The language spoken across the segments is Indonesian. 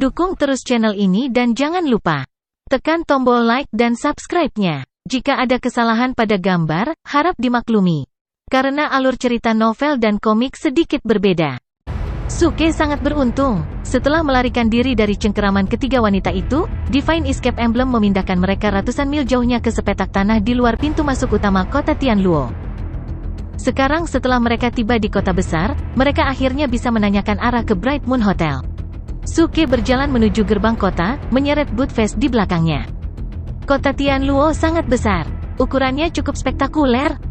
Dukung terus channel ini dan jangan lupa tekan tombol like dan subscribe-nya. Jika ada kesalahan pada gambar, harap dimaklumi. Karena alur cerita novel dan komik sedikit berbeda. Suke sangat beruntung. Setelah melarikan diri dari cengkeraman ketiga wanita itu, Divine Escape Emblem memindahkan mereka ratusan mil jauhnya ke sepetak tanah di luar pintu masuk utama kota Tianluo. Sekarang setelah mereka tiba di kota besar, mereka akhirnya bisa menanyakan arah ke Bright Moon Hotel. Suke berjalan menuju gerbang kota, menyeret Budfest di belakangnya. Kota Tianluo sangat besar. Ukurannya cukup spektakuler.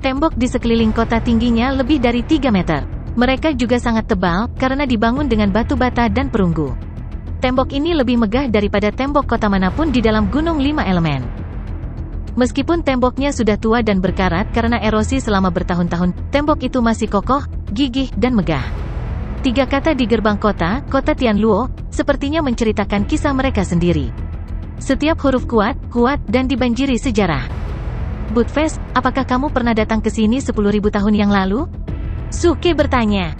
Tembok di sekeliling kota tingginya lebih dari 3 meter. Mereka juga sangat tebal, karena dibangun dengan batu bata dan perunggu. Tembok ini lebih megah daripada tembok kota manapun di dalam Gunung 5 Elemen. Meskipun temboknya sudah tua dan berkarat karena erosi selama bertahun-tahun, tembok itu masih kokoh, gigih, dan megah. 3 kata di gerbang kota Tianluo, sepertinya menceritakan kisah mereka sendiri. Setiap huruf kuat, dan dibanjiri sejarah. Budfest, apakah kamu pernah datang ke sini 10.000 tahun yang lalu? Suke bertanya.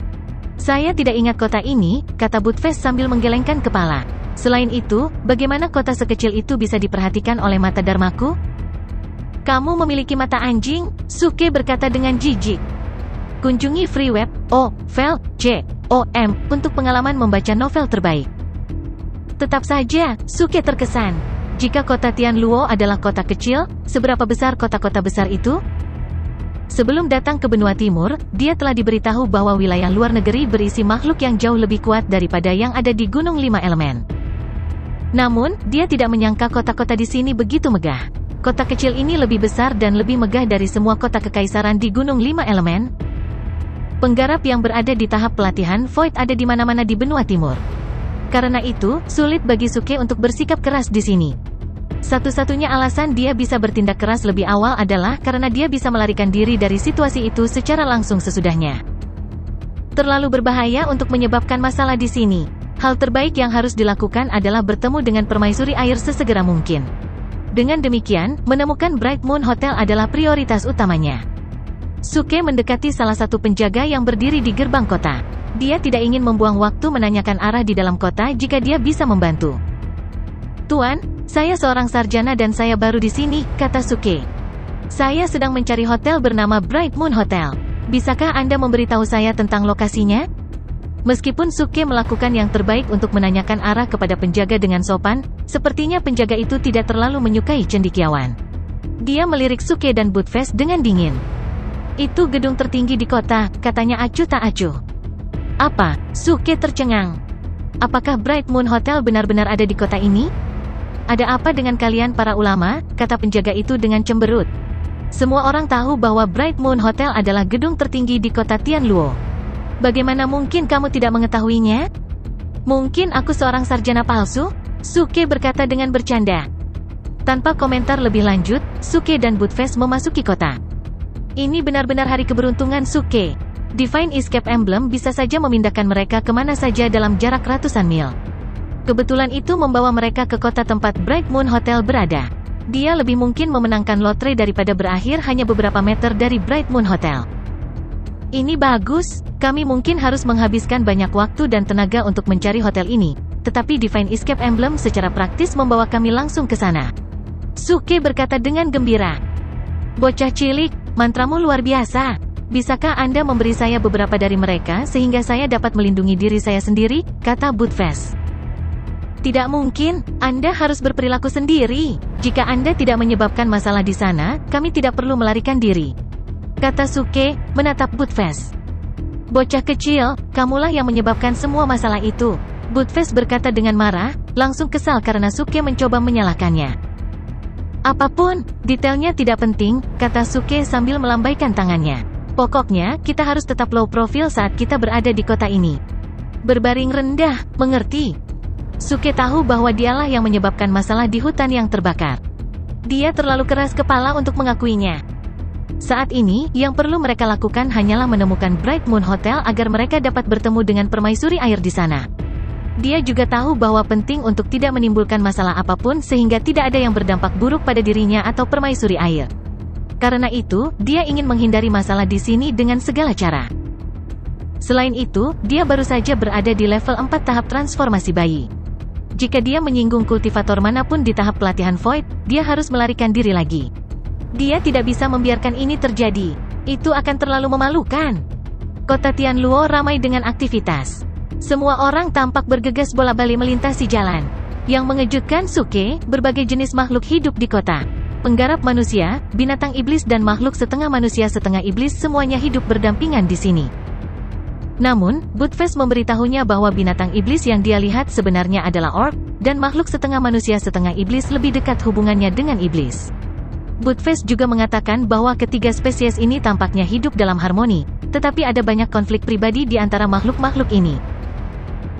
Saya tidak ingat kota ini, kata Budfest sambil menggelengkan kepala. Selain itu, bagaimana kota sekecil itu bisa diperhatikan oleh mata Dharmaku? Kamu memiliki mata anjing, Suke berkata dengan jijik. Kunjungi free web, .com, untuk pengalaman membaca novel terbaik. Tetap saja, Suke terkesan. Jika kota Tianluo adalah kota kecil, seberapa besar kota-kota besar itu? Sebelum datang ke benua timur, dia telah diberitahu bahwa wilayah luar negeri berisi makhluk yang jauh lebih kuat daripada yang ada di Gunung 5 Elemen. Namun, dia tidak menyangka kota-kota di sini begitu megah. Kota kecil ini lebih besar dan lebih megah dari semua kota kekaisaran di Gunung 5 Elemen. Penggarap yang berada di tahap pelatihan Void ada di mana-mana di benua timur. Karena itu, sulit bagi Suke untuk bersikap keras di sini. Satu-satunya alasan dia bisa bertindak keras lebih awal adalah karena dia bisa melarikan diri dari situasi itu secara langsung sesudahnya. Terlalu berbahaya untuk menyebabkan masalah di sini. Hal terbaik yang harus dilakukan adalah bertemu dengan permaisuri air sesegera mungkin. Dengan demikian, menemukan Bright Moon Hotel adalah prioritas utamanya. Suke mendekati salah satu penjaga yang berdiri di gerbang kota. Dia tidak ingin membuang waktu menanyakan arah di dalam kota jika dia bisa membantu. Tuan, saya seorang sarjana dan saya baru di sini, kata Suke. Saya sedang mencari hotel bernama Bright Moon Hotel. Bisakah Anda memberitahu saya tentang lokasinya? Meskipun Suke melakukan yang terbaik untuk menanyakan arah kepada penjaga dengan sopan, sepertinya penjaga itu tidak terlalu menyukai cendekiawan. Dia melirik Suke dan Budfest dengan dingin. Itu gedung tertinggi di kota, katanya acuh tak acuh. Apa? Suke tercengang. Apakah Bright Moon Hotel benar-benar ada di kota ini? Ada apa dengan kalian para ulama? Kata penjaga itu dengan cemberut. Semua orang tahu bahwa Bright Moon Hotel adalah gedung tertinggi di kota Tianluo. Bagaimana mungkin kamu tidak mengetahuinya? Mungkin aku seorang sarjana palsu? Suke berkata dengan bercanda. Tanpa komentar lebih lanjut, Suke dan Budfest memasuki kota. Ini benar-benar hari keberuntungan Suke. Divine Escape Emblem bisa saja memindahkan mereka kemana saja dalam jarak ratusan mil. Kebetulan itu membawa mereka ke kota tempat Bright Moon Hotel berada. Dia lebih mungkin memenangkan lotre daripada berakhir hanya beberapa meter dari Bright Moon Hotel. Ini bagus, kami mungkin harus menghabiskan banyak waktu dan tenaga untuk mencari hotel ini, tetapi Divine Escape Emblem secara praktis membawa kami langsung ke sana. Suke berkata dengan gembira. Bocah cilik, mantramu luar biasa. Bisakah Anda memberi saya beberapa dari mereka sehingga saya dapat melindungi diri saya sendiri, kata Budfest. Tidak mungkin, Anda harus berperilaku sendiri. Jika Anda tidak menyebabkan masalah di sana, kami tidak perlu melarikan diri, kata Suke, menatap Budfest. Bocah kecil, kamulah yang menyebabkan semua masalah itu, Budfest berkata dengan marah, langsung kesal karena Suke mencoba menyalahkannya. Apapun, detailnya tidak penting, kata Suke sambil melambaikan tangannya. Pokoknya, kita harus tetap low profile saat kita berada di kota ini. Berbaring rendah, mengerti? Suke tahu bahwa dialah yang menyebabkan masalah di hutan yang terbakar. Dia terlalu keras kepala untuk mengakuinya. Saat ini, yang perlu mereka lakukan hanyalah menemukan Bright Moon Hotel agar mereka dapat bertemu dengan permaisuri air di sana. Dia juga tahu bahwa penting untuk tidak menimbulkan masalah apapun sehingga tidak ada yang berdampak buruk pada dirinya atau permaisuri air. Karena itu, dia ingin menghindari masalah di sini dengan segala cara. Selain itu, dia baru saja berada di level 4 tahap transformasi bayi. Jika dia menyinggung kultivator manapun di tahap pelatihan Void, dia harus melarikan diri lagi. Dia tidak bisa membiarkan ini terjadi. Itu akan terlalu memalukan. Kota Tianluo ramai dengan aktivitas. Semua orang tampak bergegas bola-balik melintasi jalan. Yang mengejutkan Suke, berbagai jenis makhluk hidup di kota. Penggarap manusia, binatang iblis dan makhluk setengah manusia setengah iblis semuanya hidup berdampingan di sini. Namun, Budfest memberitahunya bahwa binatang iblis yang dia lihat sebenarnya adalah orc, dan makhluk setengah manusia setengah iblis lebih dekat hubungannya dengan iblis. Budfest juga mengatakan bahwa ketiga spesies ini tampaknya hidup dalam harmoni, tetapi ada banyak konflik pribadi di antara makhluk-makhluk ini.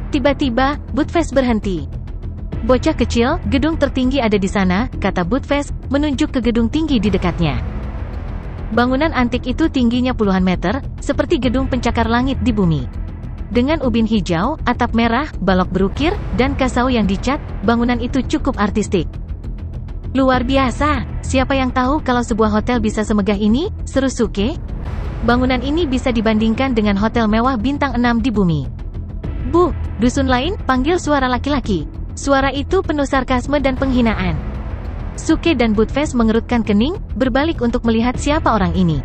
Tiba-tiba, Budfest berhenti. Bocah kecil, gedung tertinggi ada di sana, kata Budfest, menunjuk ke gedung tinggi di dekatnya. Bangunan antik itu tingginya puluhan meter, seperti gedung pencakar langit di bumi. Dengan ubin hijau, atap merah, balok berukir, dan kasau yang dicat, bangunan itu cukup artistik. Luar biasa, siapa yang tahu kalau sebuah hotel bisa semegah ini, seru Suke. Bangunan ini bisa dibandingkan dengan hotel mewah bintang 6 di bumi. Bu, dusun lain, panggil suara laki-laki. Suara itu penuh sarkasme dan penghinaan. Suke dan Budfest mengerutkan kening, berbalik untuk melihat siapa orang ini.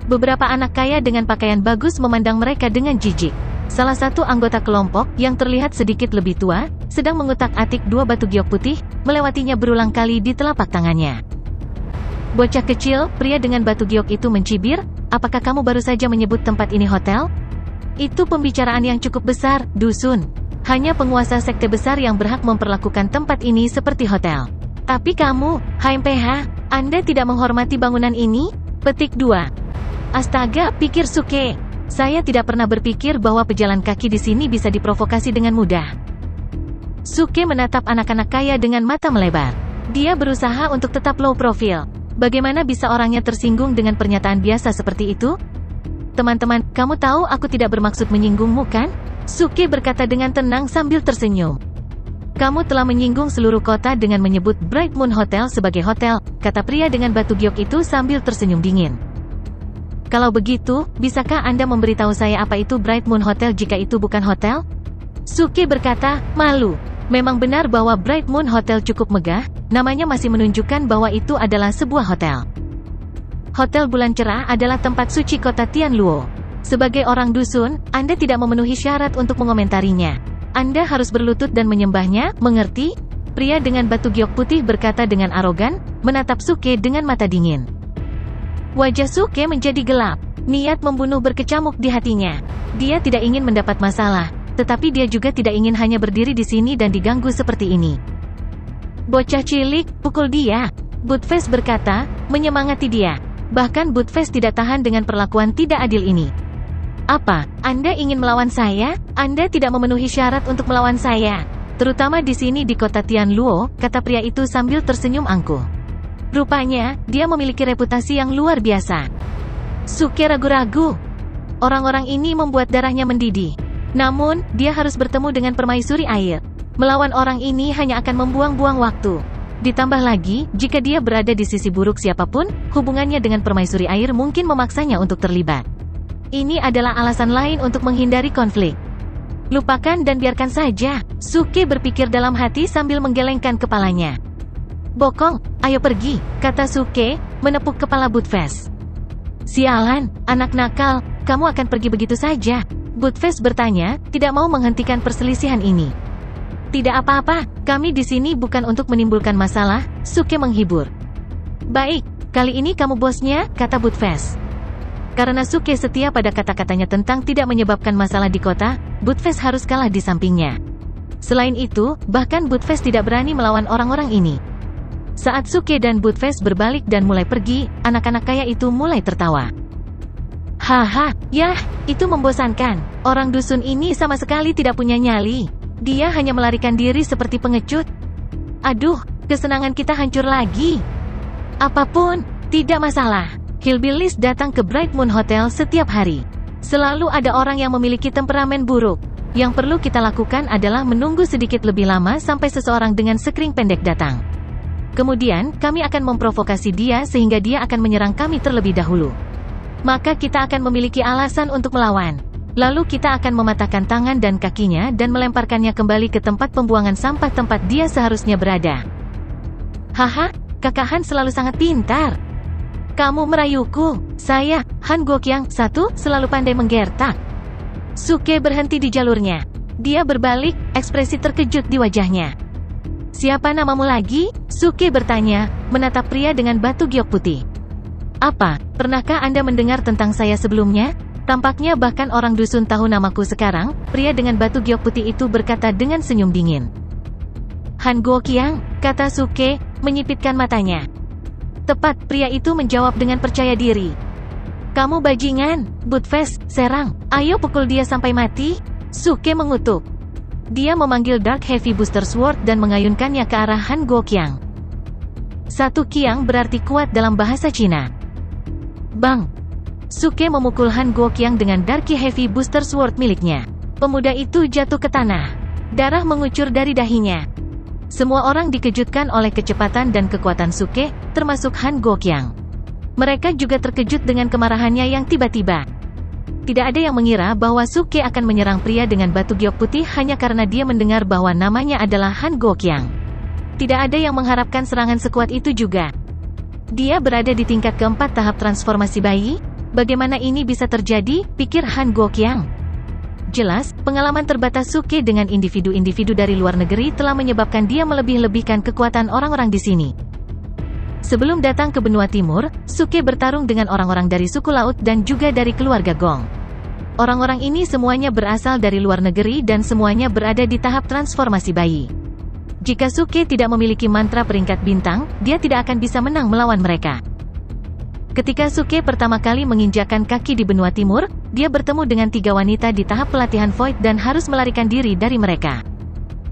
Beberapa anak kaya dengan pakaian bagus memandang mereka dengan jijik. Salah satu anggota kelompok, yang terlihat sedikit lebih tua, sedang mengutak-atik dua batu giok putih, melewatinya berulang kali di telapak tangannya. Bocah kecil, pria dengan batu giok itu mencibir, apakah kamu baru saja menyebut tempat ini hotel? Itu pembicaraan yang cukup besar, dusun. Hanya penguasa sekte besar yang berhak memperlakukan tempat ini seperti hotel. Tapi kamu, HMPH, Anda tidak menghormati bangunan ini? Petik 2. Astaga, pikir Suke. Saya tidak pernah berpikir bahwa pejalan kaki di sini bisa diprovokasi dengan mudah. Suke menatap anak-anak kaya dengan mata melebar. Dia berusaha untuk tetap low profile. Bagaimana bisa orangnya tersinggung dengan pernyataan biasa seperti itu? Teman-teman, kamu tahu aku tidak bermaksud menyinggungmu kan? Suke berkata dengan tenang sambil tersenyum. Kamu telah menyinggung seluruh kota dengan menyebut Bright Moon Hotel sebagai hotel, kata pria dengan batu giok itu sambil tersenyum dingin. Kalau begitu, bisakah Anda memberitahu saya apa itu Bright Moon Hotel jika itu bukan hotel? Suke berkata, malu. Memang benar bahwa Bright Moon Hotel cukup megah, namanya masih menunjukkan bahwa itu adalah sebuah hotel. Hotel Bulan Cerah adalah tempat suci kota Tianluo. Sebagai orang dusun, Anda tidak memenuhi syarat untuk mengomentarinya. Anda harus berlutut dan menyembahnya, mengerti? Pria dengan batu giok putih berkata dengan arogan, menatap Suke dengan mata dingin. Wajah Suke menjadi gelap. Niat membunuh berkecamuk di hatinya. Dia tidak ingin mendapat masalah, tetapi dia juga tidak ingin hanya berdiri di sini dan diganggu seperti ini. Bocah cilik, pukul dia. Budfest berkata, menyemangati dia. Bahkan Budfest tidak tahan dengan perlakuan tidak adil ini. Apa, Anda ingin melawan saya? Anda tidak memenuhi syarat untuk melawan saya. Terutama di sini di kota Tianluo, kata pria itu sambil tersenyum angkuh. Rupanya, dia memiliki reputasi yang luar biasa. Suke ragu-ragu. Orang-orang ini membuat darahnya mendidih. Namun, dia harus bertemu dengan permaisuri air. Melawan orang ini hanya akan membuang-buang waktu. Ditambah lagi, jika dia berada di sisi buruk siapapun, hubungannya dengan permaisuri air mungkin memaksanya untuk terlibat. Ini adalah alasan lain untuk menghindari konflik. Lupakan dan biarkan saja, Suke berpikir dalam hati sambil menggelengkan kepalanya. Bokong, ayo pergi, kata Suke, menepuk kepala Budfest. Sialan, anak nakal, kamu akan pergi begitu saja? Budfest bertanya, tidak mau menghentikan perselisihan ini. Tidak apa-apa, kami di sini bukan untuk menimbulkan masalah, Suke menghibur. Baik, kali ini kamu bosnya, kata Budfest. Karena Suke setia pada kata-katanya tentang tidak menyebabkan masalah di kota, Budfest harus kalah di sampingnya. Selain itu, bahkan Budfest tidak berani melawan orang-orang ini. Saat Suke dan Budfest berbalik dan mulai pergi, anak-anak kaya itu mulai tertawa. Haha, yah, itu membosankan. Orang dusun ini sama sekali tidak punya nyali. Dia hanya melarikan diri seperti pengecut. Aduh, kesenangan kita hancur lagi. Apapun, tidak masalah. Hillbillies datang ke Bright Moon Hotel setiap hari. Selalu ada orang yang memiliki temperamen buruk. Yang perlu kita lakukan adalah menunggu sedikit lebih lama sampai seseorang dengan skring pendek datang. Kemudian, kami akan memprovokasi dia sehingga dia akan menyerang kami terlebih dahulu. Maka kita akan memiliki alasan untuk melawan. Lalu kita akan mematahkan tangan dan kakinya dan melemparkannya kembali ke tempat pembuangan sampah tempat dia seharusnya berada. Haha, kakak Han selalu sangat pintar. Kamu merayuku. Saya, Han Guoqiang, selalu pandai menggertak. Suke berhenti di jalurnya. Dia berbalik, ekspresi terkejut di wajahnya. Siapa namamu lagi? Suke bertanya, menatap pria dengan batu giok putih. Apa, pernahkah Anda mendengar tentang saya sebelumnya? Tampaknya bahkan orang dusun tahu namaku sekarang, pria dengan batu giok putih itu berkata dengan senyum dingin. Han Guoqiang, kata Suke, menyipitkan matanya. Tepat, pria itu menjawab dengan percaya diri. Kamu bajingan, Buttfast, serang, ayo pukul dia sampai mati. Suke mengutuk. Dia memanggil Dark Heavy Booster Sword dan mengayunkannya ke arah Han Guoqiang. Satu kiang berarti kuat dalam bahasa Cina. Bang! Suke memukul Han Guoqiang dengan Dark Heavy Booster Sword miliknya. Pemuda itu jatuh ke tanah. Darah mengucur dari dahinya. Semua orang dikejutkan oleh kecepatan dan kekuatan Suke, termasuk Han Guoqiang. Mereka juga terkejut dengan kemarahannya yang tiba-tiba. Tidak ada yang mengira bahwa Suke akan menyerang pria dengan batu giok putih hanya karena dia mendengar bahwa namanya adalah Han Guoqiang. Tidak ada yang mengharapkan serangan sekuat itu juga. Dia berada di tingkat keempat tahap transformasi bayi. Bagaimana ini bisa terjadi, pikir Han Guoqiang. Jelas, pengalaman terbatas Suke dengan individu-individu dari luar negeri telah menyebabkan dia melebih-lebihkan kekuatan orang-orang di sini. Sebelum datang ke benua timur, Suke bertarung dengan orang-orang dari suku laut dan juga dari keluarga Gong. Orang-orang ini semuanya berasal dari luar negeri dan semuanya berada di tahap transformasi bayi. Jika Suke tidak memiliki mantra peringkat bintang, dia tidak akan bisa menang melawan mereka. Ketika Suke pertama kali menginjakkan kaki di benua timur, dia bertemu dengan 3 wanita di tahap pelatihan Void dan harus melarikan diri dari mereka.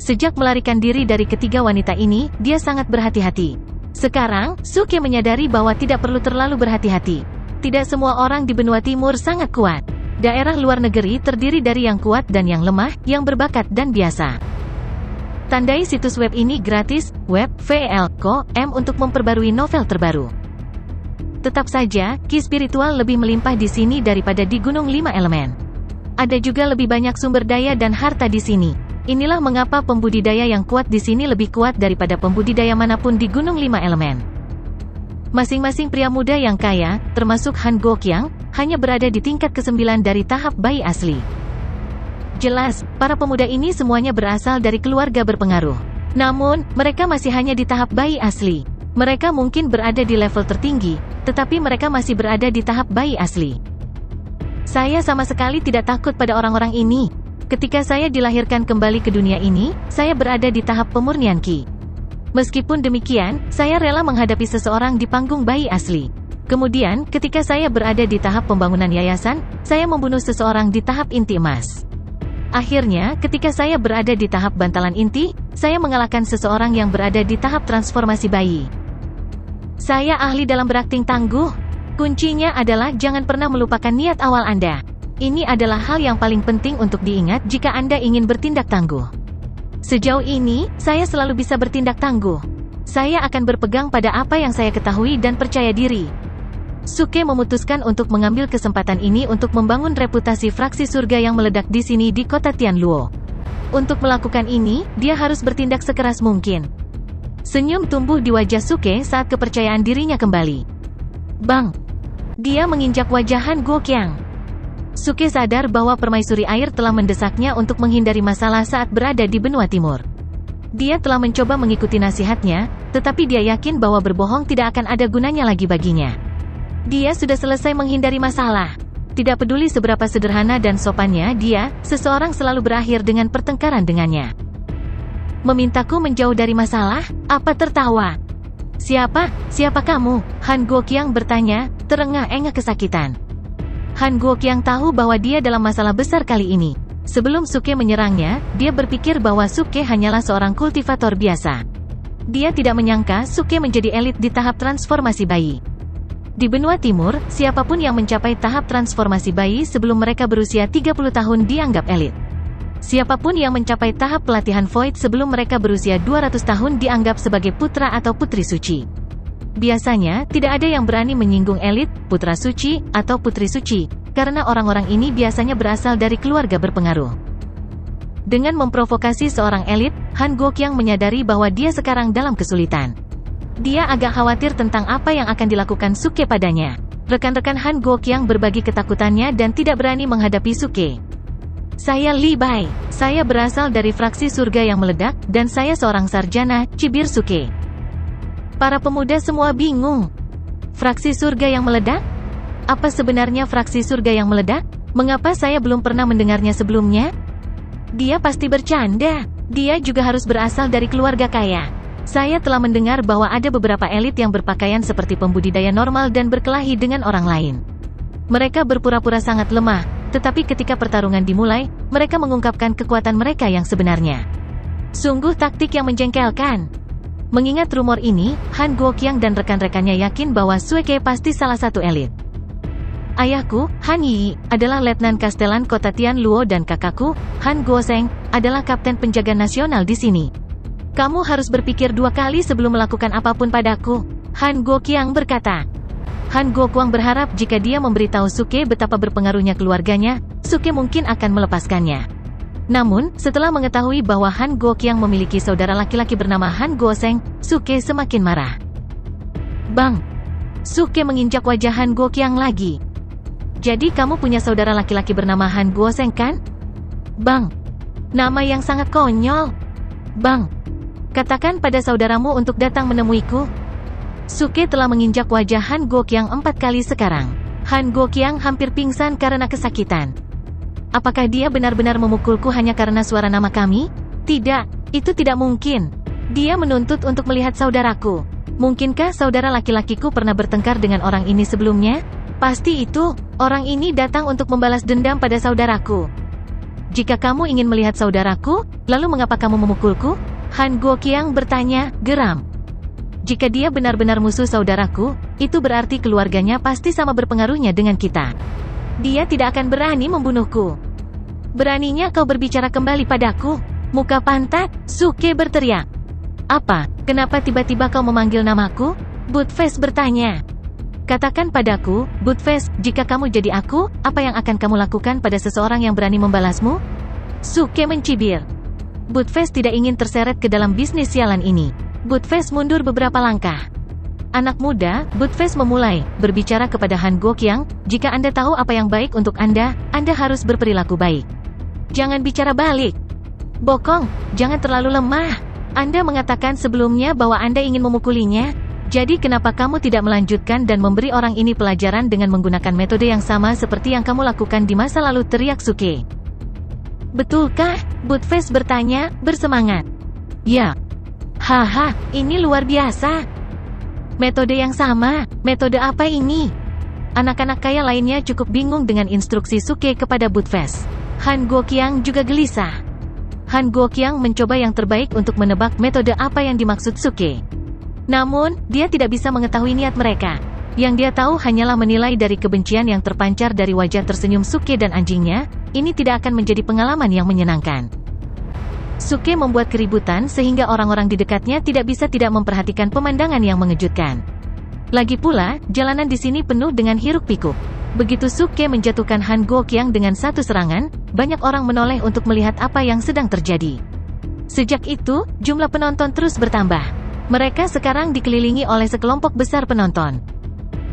Sejak melarikan diri dari ketiga wanita ini, dia sangat berhati-hati. Sekarang, Suke menyadari bahwa tidak perlu terlalu berhati-hati. Tidak semua orang di benua timur sangat kuat. Daerah luar negeri terdiri dari yang kuat dan yang lemah, yang berbakat dan biasa. Tandai situs web ini gratis, web.vl.com untuk memperbarui novel terbaru. Tetap saja, ki spiritual lebih melimpah di sini daripada di Gunung 5 Elemen. Ada juga lebih banyak sumber daya dan harta di sini. Inilah mengapa pembudidaya yang kuat di sini lebih kuat daripada pembudidaya manapun di Gunung 5 Elemen. Masing-masing pria muda yang kaya, termasuk Han Guoqiang, hanya berada di tingkat ke-9 dari tahap bayi asli. Jelas, para pemuda ini semuanya berasal dari keluarga berpengaruh. Namun, mereka masih hanya di tahap bayi asli. Mereka mungkin berada di level tertinggi, tetapi mereka masih berada di tahap bayi asli. Saya sama sekali tidak takut pada orang-orang ini. Ketika saya dilahirkan kembali ke dunia ini, saya berada di tahap pemurnian ki. Meskipun demikian, saya rela menghadapi seseorang di panggung bayi asli. Kemudian, ketika saya berada di tahap pembangunan yayasan, saya membunuh seseorang di tahap inti emas. Akhirnya, ketika saya berada di tahap bantalan inti, saya mengalahkan seseorang yang berada di tahap transformasi bayi. Saya ahli dalam berakting tangguh. Kuncinya adalah jangan pernah melupakan niat awal Anda. Ini adalah hal yang paling penting untuk diingat jika Anda ingin bertindak tangguh. Sejauh ini, saya selalu bisa bertindak tangguh. Saya akan berpegang pada apa yang saya ketahui dan percaya diri. Suke memutuskan untuk mengambil kesempatan ini untuk membangun reputasi fraksi surga yang meledak di sini di kota Tianluo. Untuk melakukan ini, dia harus bertindak sekeras mungkin. Senyum tumbuh di wajah Suke saat kepercayaan dirinya kembali. Bang! Dia menginjak wajah Han Guoqiang. Suke sadar bahwa permaisuri air telah mendesaknya untuk menghindari masalah saat berada di benua timur. Dia telah mencoba mengikuti nasihatnya, tetapi dia yakin bahwa berbohong tidak akan ada gunanya lagi baginya. Dia sudah selesai menghindari masalah. Tidak peduli seberapa sederhana dan sopannya dia, seseorang selalu berakhir dengan pertengkaran dengannya. Memintaku menjauh dari masalah? Apa tertawa? Siapa kamu? Han Guoqiang bertanya, terengah-engah kesakitan. Han Guoqiang tahu bahwa dia dalam masalah besar kali ini. Sebelum Suke menyerangnya, dia berpikir bahwa Suke hanyalah seorang kultivator biasa. Dia tidak menyangka Suke menjadi elit di tahap transformasi bayi. Di benua timur, siapapun yang mencapai tahap transformasi bayi sebelum mereka berusia 30 tahun dianggap elit. Siapapun yang mencapai tahap pelatihan Void sebelum mereka berusia 200 tahun dianggap sebagai putra atau putri suci. Biasanya, tidak ada yang berani menyinggung elit, putra suci, atau putri suci. karena orang-orang ini biasanya berasal dari keluarga berpengaruh. Dengan memprovokasi seorang elit, Han Guoqiang menyadari bahwa dia sekarang dalam kesulitan. Dia agak khawatir tentang apa yang akan dilakukan Suke padanya. Rekan-rekan Han Guoqiang berbagi ketakutannya dan tidak berani menghadapi Suke. Saya Li Bai. Saya berasal dari fraksi surga yang meledak, dan saya seorang sarjana, cibir Suke. Para pemuda semua bingung. Fraksi surga yang meledak? Apa sebenarnya fraksi surga yang meledak? Mengapa saya belum pernah mendengarnya sebelumnya? Dia pasti bercanda. Dia juga harus berasal dari keluarga kaya. Saya telah mendengar bahwa ada beberapa elit yang berpakaian seperti pembudidaya normal dan berkelahi dengan orang lain. Mereka berpura-pura sangat lemah, tetapi ketika pertarungan dimulai, mereka mengungkapkan kekuatan mereka yang sebenarnya. Sungguh taktik yang menjengkelkan. Mengingat rumor ini, Han Guoqiang dan rekan-rekannya yakin bahwa Suke pasti salah satu elit. Ayahku, Han Yi, adalah letnan kastelan kota Tianluo dan kakakku, Han Guoseng, adalah kapten penjaga nasional di sini. Kamu harus berpikir 2 kali sebelum melakukan apapun padaku, Han Guoqiang berkata. Han Guoqiang berharap jika dia memberitahu Suke betapa berpengaruhnya keluarganya, Suke mungkin akan melepaskannya. Namun, setelah mengetahui bahwa Han Guoqiang memiliki saudara laki-laki bernama Han Guoseng, Suke semakin marah. Bang! Suke menginjak wajah Han Guoqiang lagi. Jadi kamu punya saudara laki-laki bernama Han Guoseng kan? Bang! Nama yang sangat konyol. Bang! Katakan pada saudaramu untuk datang menemuiku. Suke telah menginjak wajah Han Guoqiang 4 kali sekarang. Han Guoqiang hampir pingsan karena kesakitan. Apakah dia benar-benar memukulku hanya karena suara nama kami? Tidak, itu tidak mungkin. Dia menuntut untuk melihat saudaraku. Mungkinkah saudara laki-lakiku pernah bertengkar dengan orang ini sebelumnya? Pasti itu, orang ini datang untuk membalas dendam pada saudaraku. Jika kamu ingin melihat saudaraku, lalu mengapa kamu memukulku? Han Guoqiang bertanya, geram. Jika dia benar-benar musuh saudaraku, itu berarti keluarganya pasti sama berpengaruhnya dengan kita. Dia tidak akan berani membunuhku. Beraninya kau berbicara kembali padaku? Muka pantat, Suke berteriak. Apa? Kenapa tiba-tiba kau memanggil namaku? Buttface bertanya. Katakan padaku, Buttface, jika kamu jadi aku, apa yang akan kamu lakukan pada seseorang yang berani membalasmu? Suke mencibir. Buttface tidak ingin terseret ke dalam bisnis sialan ini. Buttface mundur beberapa langkah. Anak muda, Buttface memulai, berbicara kepada Han Guoqiang, jika Anda tahu apa yang baik untuk Anda harus berperilaku baik. Jangan bicara balik. Bokong, jangan terlalu lemah. Anda mengatakan sebelumnya bahwa Anda ingin memukulinya. Jadi kenapa kamu tidak melanjutkan dan memberi orang ini pelajaran dengan menggunakan metode yang sama seperti yang kamu lakukan di masa lalu, teriak Suke. Betulkah? Buttface bertanya, bersemangat. Ya. Haha, ini luar biasa. Metode yang sama, metode apa ini? Anak-anak kaya lainnya cukup bingung dengan instruksi Suke kepada Buttface. Han Guoqiang juga gelisah. Han Guoqiang mencoba yang terbaik untuk menebak metode apa yang dimaksud Suke. Namun, dia tidak bisa mengetahui niat mereka. Yang dia tahu hanyalah menilai dari kebencian yang terpancar dari wajah tersenyum Suke dan anjingnya, ini tidak akan menjadi pengalaman yang menyenangkan. Suke membuat keributan sehingga orang-orang di dekatnya tidak bisa tidak memperhatikan pemandangan yang mengejutkan. Lagi pula, jalanan di sini penuh dengan hiruk-pikuk. Begitu Suke menjatuhkan Han Guoqiang dengan satu serangan, banyak orang menoleh untuk melihat apa yang sedang terjadi. Sejak itu, jumlah penonton terus bertambah. Mereka sekarang dikelilingi oleh sekelompok besar penonton.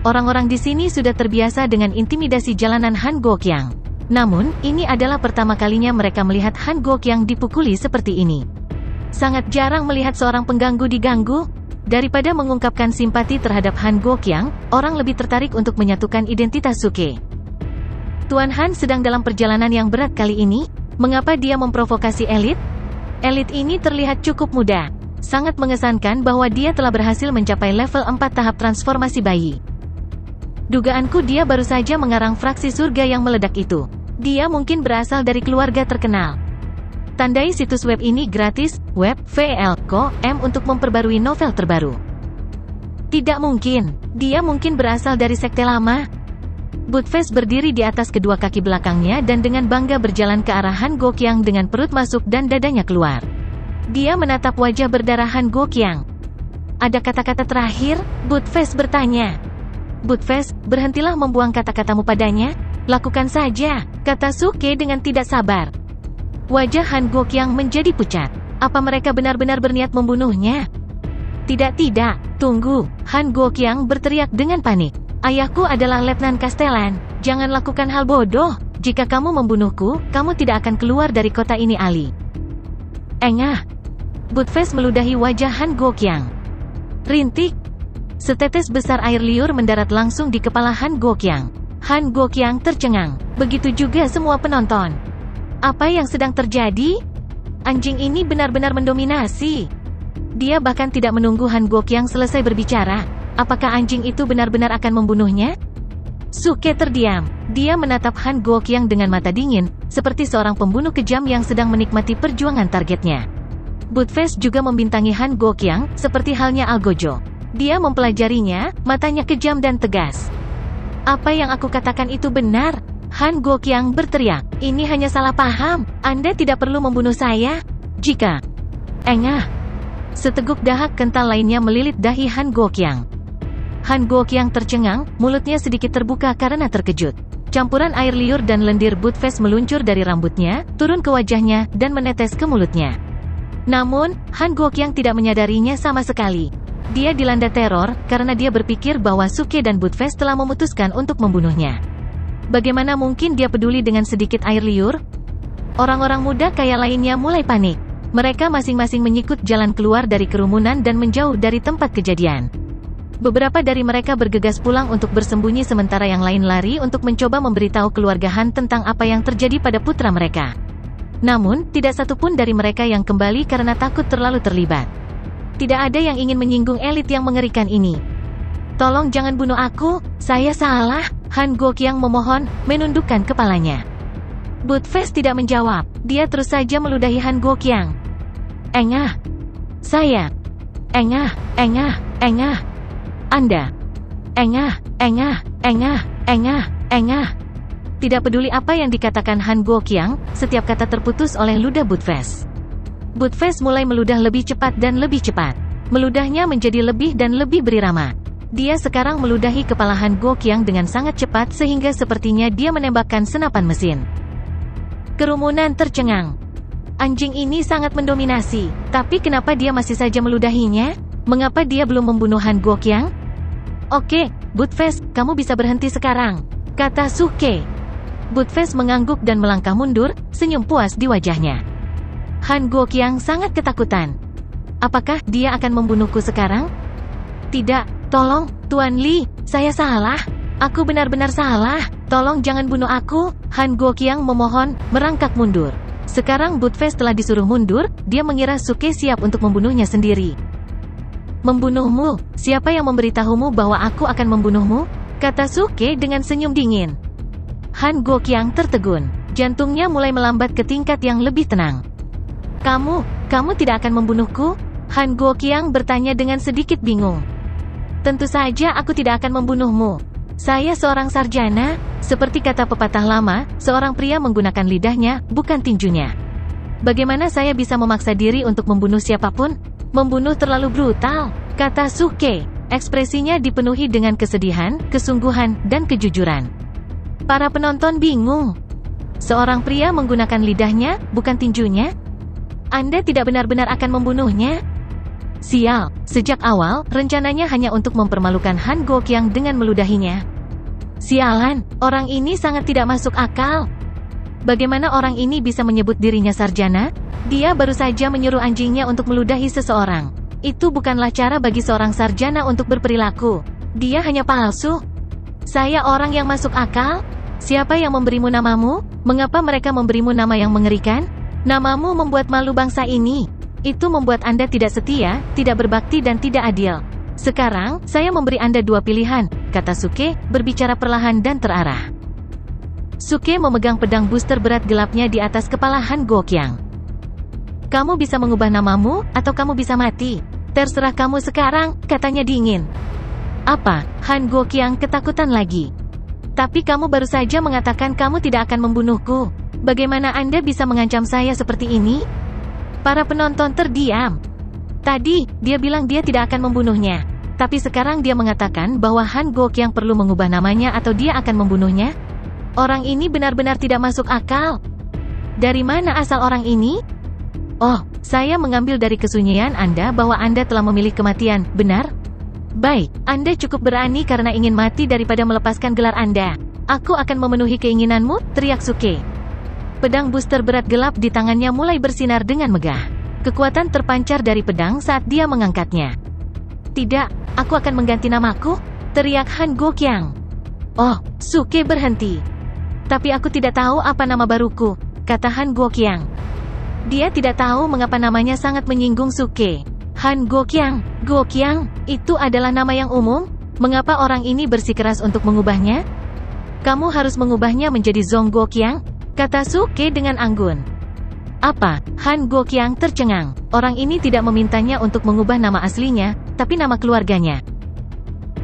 Orang-orang di sini sudah terbiasa dengan intimidasi jalanan Han Guoqiang. Namun, ini adalah pertama kalinya mereka melihat Han Guoqiang dipukuli seperti ini. Sangat jarang melihat seorang pengganggu diganggu. Daripada mengungkapkan simpati terhadap Han Guoqiang, orang lebih tertarik untuk menyatukan identitas Suke. Tuan Han sedang dalam perjalanan yang berat kali ini. Mengapa dia memprovokasi elit? Elit ini terlihat cukup muda. Sangat mengesankan bahwa dia telah berhasil mencapai level 4 tahap transformasi bayi. Dugaanku dia baru saja mengarang fraksi surga yang meledak itu. Dia mungkin berasal dari keluarga terkenal. Tandai situs web ini gratis, web.vl.com untuk memperbarui novel terbaru. Tidak mungkin, dia mungkin berasal dari sekte lama. Buttface berdiri di atas kedua kaki belakangnya dan dengan bangga berjalan ke arah Han Guoqiang dengan perut masuk dan dadanya keluar. Dia menatap wajah berdarah Han Guoqiang. Ada kata-kata terakhir? Buttface bertanya. Buttface, berhentilah membuang kata-katamu padanya. Lakukan saja, kata Suke dengan tidak sabar. Wajah Han Guoqiang menjadi pucat. Apa mereka benar-benar berniat membunuhnya? Tidak, tunggu, Han Guoqiang berteriak dengan panik. Ayahku adalah Letnan Castellan, jangan lakukan hal bodoh. Jika kamu membunuhku, kamu tidak akan keluar dari kota ini, Ali. Engah. Budfest meludahi wajah Han Guoqiang. Rintik. Setetes besar air liur mendarat langsung di kepala Han Guoqiang. Han Guoqiang tercengang, begitu juga semua penonton. Apa yang sedang terjadi? Anjing ini benar-benar mendominasi. Dia bahkan tidak menunggu Han Guoqiang selesai berbicara. Apakah anjing itu benar-benar akan membunuhnya? Suke terdiam. Dia menatap Han Guoqiang dengan mata dingin, seperti seorang pembunuh kejam yang sedang menikmati perjuangan targetnya. Budfest juga membintangi Han Guoqiang, seperti halnya Algojo. Dia mempelajarinya, matanya kejam dan tegas. Apa yang aku katakan itu benar. Han Guoqiang berteriak, ini hanya salah paham. Anda tidak perlu membunuh saya. Jika... Engah. Seteguk dahak kental lainnya melilit dahi Han Guoqiang. Han Guoqiang tercengang, mulutnya sedikit terbuka karena terkejut. Campuran air liur dan lendir Budfest meluncur dari rambutnya, turun ke wajahnya, dan menetes ke mulutnya. Namun, Han Guoqiang tidak menyadarinya sama sekali. Dia dilanda teror, karena dia berpikir bahwa Suke dan Budfest telah memutuskan untuk membunuhnya. Bagaimana mungkin dia peduli dengan sedikit air liur? Orang-orang muda kaya lainnya mulai panik. Mereka masing-masing menyikut jalan keluar dari kerumunan dan menjauh dari tempat kejadian. Beberapa dari mereka bergegas pulang untuk bersembunyi sementara yang lain lari untuk mencoba memberitahu keluarga Han tentang apa yang terjadi pada putra mereka. Namun, tidak satupun dari mereka yang kembali karena takut terlalu terlibat. Tidak ada yang ingin menyinggung elit yang mengerikan ini. Tolong jangan bunuh aku, saya salah, Han Guoqiang memohon, menundukkan kepalanya. Budfest tidak menjawab, dia terus saja meludahi Han Guoqiang. Engah. Saya. Engah. Anda. Engah. Tidak peduli apa yang dikatakan Han Guoqiang, setiap kata terputus oleh ludah Budfest. Budfest mulai meludah lebih cepat dan lebih cepat. Meludahnya menjadi lebih dan lebih berirama. Dia sekarang meludahi kepala Han Guoqiang dengan sangat cepat sehingga sepertinya dia menembakkan senapan mesin. Kerumunan tercengang. Anjing ini sangat mendominasi, tapi kenapa dia masih saja meludahinya? Mengapa dia belum membunuh Han Guoqiang? Oke, Budfest, kamu bisa berhenti sekarang, kata Suke. Budfest mengangguk dan melangkah mundur, senyum puas di wajahnya. Han Guoqiang sangat ketakutan. Apakah dia akan membunuhku sekarang? Tidak, tolong, Tuan Li, saya salah. Aku benar-benar salah. Tolong jangan bunuh aku, Han Guoqiang memohon, merangkak mundur. Sekarang Budfest telah disuruh mundur, dia mengira Suke siap untuk membunuhnya sendiri. Membunuhmu? Siapa yang memberitahumu bahwa aku akan membunuhmu? Kata Suke dengan senyum dingin. Han Guoqiang tertegun. Jantungnya mulai melambat ke tingkat yang lebih tenang. Kamu tidak akan membunuhku? Han Guoqiang bertanya dengan sedikit bingung. Tentu saja aku tidak akan membunuhmu. Saya seorang sarjana, seperti kata pepatah lama, seorang pria menggunakan lidahnya, bukan tinjunya. Bagaimana saya bisa memaksa diri untuk membunuh siapapun? Membunuh terlalu brutal, kata Suke. Ekspresinya dipenuhi dengan kesedihan, kesungguhan, dan kejujuran. Para penonton bingung. Seorang pria menggunakan lidahnya, bukan tinjunya? Anda tidak benar-benar akan membunuhnya? Sial, sejak awal, rencananya hanya untuk mempermalukan Han Guoqiang dengan meludahinya. Sialan, orang ini sangat tidak masuk akal. Bagaimana orang ini bisa menyebut dirinya sarjana? Dia baru saja menyuruh anjingnya untuk meludahi seseorang. Itu bukanlah cara bagi seorang sarjana untuk berperilaku. Dia hanya palsu. Saya orang yang masuk akal? Siapa yang memberimu namamu? Mengapa mereka memberimu nama yang mengerikan? Namamu membuat malu bangsa ini. Itu membuat Anda tidak setia, tidak berbakti dan tidak adil. Sekarang, saya memberi Anda dua pilihan, kata Suke, berbicara perlahan dan terarah. Suke memegang pedang booster berat gelapnya di atas kepala Han Guoqiang. Kamu bisa mengubah namamu, atau kamu bisa mati. Terserah kamu sekarang, katanya dingin. Apa? Han Guoqiang ketakutan lagi. Tapi kamu baru saja mengatakan kamu tidak akan membunuhku. Bagaimana Anda bisa mengancam saya seperti ini? Para penonton terdiam. Tadi, dia bilang dia tidak akan membunuhnya. Tapi sekarang dia mengatakan bahwa Han Guoqiang perlu mengubah namanya atau dia akan membunuhnya? Orang ini benar-benar tidak masuk akal. Dari mana asal orang ini? Oh, saya mengambil dari kesunyian Anda bahwa Anda telah memilih kematian, benar? Baik, Anda cukup berani karena ingin mati daripada melepaskan gelar Anda. Aku akan memenuhi keinginanmu, teriak Suke. Pedang booster berat gelap di tangannya mulai bersinar dengan megah. Kekuatan terpancar dari pedang saat dia mengangkatnya. Tidak, aku akan mengganti namaku, teriak Han Gokyang. Oh, Suke berhenti. Tapi aku tidak tahu apa nama baruku, kata Han Gokyang. Dia tidak tahu mengapa namanya sangat menyinggung Suke. Han Gokyang, Gokyang, itu adalah nama yang umum? Mengapa orang ini bersikeras untuk mengubahnya? Kamu harus mengubahnya menjadi Zong Gokyang, kata Suke dengan anggun. Apa? Han Gokyang tercengang. Orang ini tidak memintanya untuk mengubah nama aslinya, tapi nama keluarganya.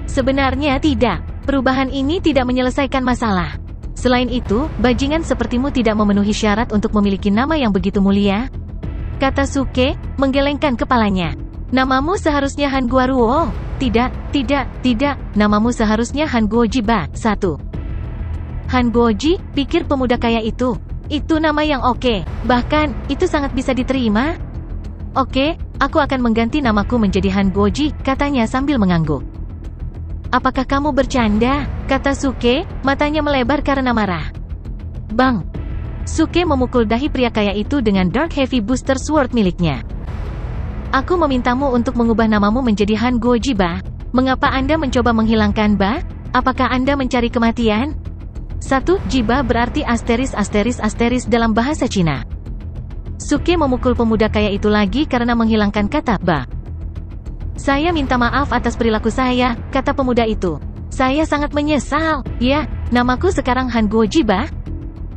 Sebenarnya tidak. Perubahan ini tidak menyelesaikan masalah. Selain itu, bajingan sepertimu tidak memenuhi syarat untuk memiliki nama yang begitu mulia, kata Suke, menggelengkan kepalanya. Namamu seharusnya Han Guaruo. Tidak, namamu seharusnya Han Goji Ba. 1. Han Goji, pikir pemuda kaya itu. Itu nama yang oke, bahkan, itu sangat bisa diterima. Oke, aku akan mengganti namaku menjadi Han Goji, katanya sambil mengangguk. Apakah kamu bercanda? Kata Suke, matanya melebar karena marah. Bang! Suke memukul dahi pria kaya itu dengan Dark Heavy Booster Sword miliknya. Aku memintamu untuk mengubah namamu menjadi Han Goji Ba. Mengapa Anda mencoba menghilangkan Ba? Apakah Anda mencari kematian? 1. Jiba berarti asteris dalam bahasa Cina. Suke memukul pemuda kaya itu lagi karena menghilangkan kata Ba. Saya minta maaf atas perilaku saya, kata pemuda itu. Saya sangat menyesal. Ya, namaku sekarang Han Goji Ba.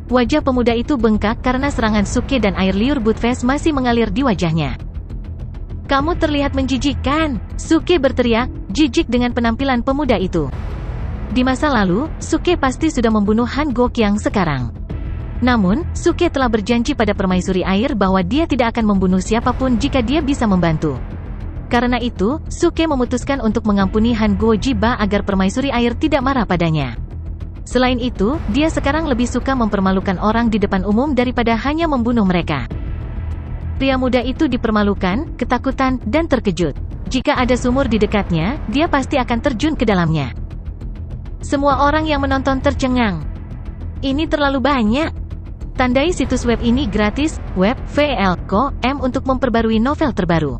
Wajah pemuda itu bengkak karena serangan Suke dan air liur Budfest masih mengalir di wajahnya. Kamu terlihat menjijikkan, Suke berteriak, jijik dengan penampilan pemuda itu. Di masa lalu, Suke pasti sudah membunuh Han Gokyang sekarang. Namun, Suke telah berjanji pada permaisuri air bahwa dia tidak akan membunuh siapapun jika dia bisa membantu. Karena itu, Suke memutuskan untuk mengampuni Han Goji Ba agar permaisuri air tidak marah padanya. Selain itu, dia sekarang lebih suka mempermalukan orang di depan umum daripada hanya membunuh mereka. Pria muda itu dipermalukan, ketakutan, dan terkejut. Jika ada sumur di dekatnya, dia pasti akan terjun ke dalamnya. Semua orang yang menonton tercengang. Ini terlalu banyak. Tandai situs web ini gratis, web, VL.com untuk memperbarui novel terbaru.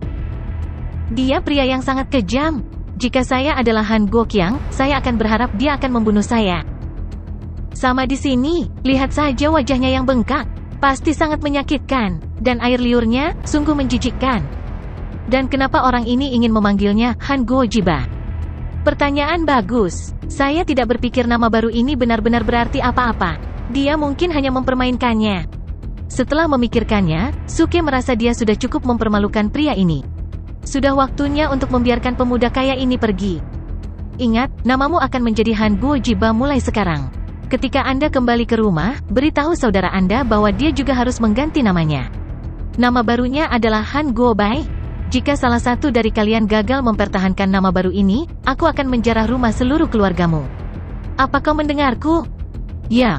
Dia pria yang sangat kejam. Jika saya adalah Han Gokyang, saya akan berharap dia akan membunuh saya. Sama di sini, lihat saja wajahnya yang bengkak. Pasti sangat menyakitkan. Dan air liurnya, sungguh menjijikkan. Dan kenapa orang ini ingin memanggilnya Han Goji Ba? Pertanyaan bagus. Saya tidak berpikir nama baru ini benar-benar berarti apa-apa. Dia mungkin hanya mempermainkannya. Setelah memikirkannya, Suke merasa dia sudah cukup mempermalukan pria ini. Sudah waktunya untuk membiarkan pemuda kaya ini pergi. Ingat, namamu akan menjadi Han Goji Ba mulai sekarang. Ketika Anda kembali ke rumah, beritahu saudara Anda bahwa dia juga harus mengganti namanya. Nama barunya adalah Han Go Bai. Jika salah satu dari kalian gagal mempertahankan nama baru ini, aku akan menjarah rumah seluruh keluargamu. Apa kau mendengarku? Ya.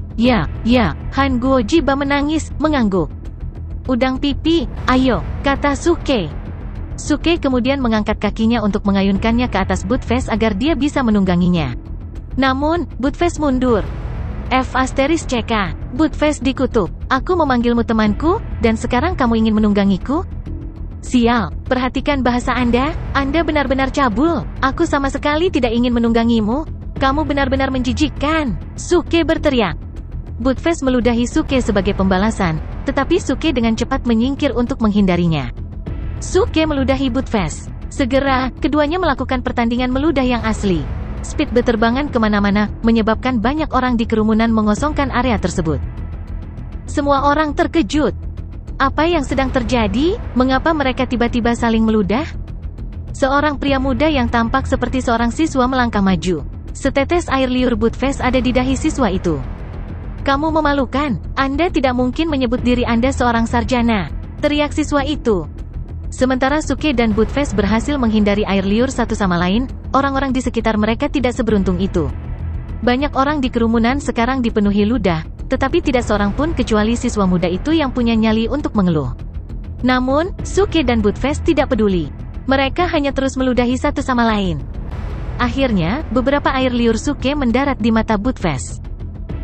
Han Goji Ba menangis, mengangguk. Udang pipi, ayo, kata Suke. Suke kemudian mengangkat kakinya untuk mengayunkannya ke atas Budfest agar dia bisa menungganginya. Namun, Budfest mundur. F***CK, Budfest dikutuk. Aku memanggilmu temanku, dan sekarang kamu ingin menunggangiku? Sial, perhatikan bahasa Anda benar-benar cabul. Aku sama sekali tidak ingin menunggangimu. Kamu benar-benar menjijikkan, Suke berteriak. Budfest meludahi Suke sebagai pembalasan, tetapi Suke dengan cepat menyingkir untuk menghindarinya. Suke meludahi Budfest. Segera, keduanya melakukan pertandingan meludah yang asli. Speed berterbangan kemana-mana, menyebabkan banyak orang di kerumunan mengosongkan area tersebut. Semua orang terkejut. Apa yang sedang terjadi? Mengapa mereka tiba-tiba saling meludah? Seorang pria muda yang tampak seperti seorang siswa melangkah maju. Setetes air liur Budfest ada di dahi siswa itu. Kamu memalukan. Anda tidak mungkin menyebut diri Anda seorang sarjana, teriak siswa itu. Sementara Suke dan Budfest berhasil menghindari air liur satu sama lain, orang-orang di sekitar mereka tidak seberuntung itu. Banyak orang di kerumunan sekarang dipenuhi ludah, tetapi tidak seorang pun kecuali siswa muda itu yang punya nyali untuk mengeluh. Namun, Suke dan Buttfast tidak peduli. Mereka hanya terus meludahi satu sama lain. Akhirnya, beberapa air liur Suke mendarat di mata Buttfast.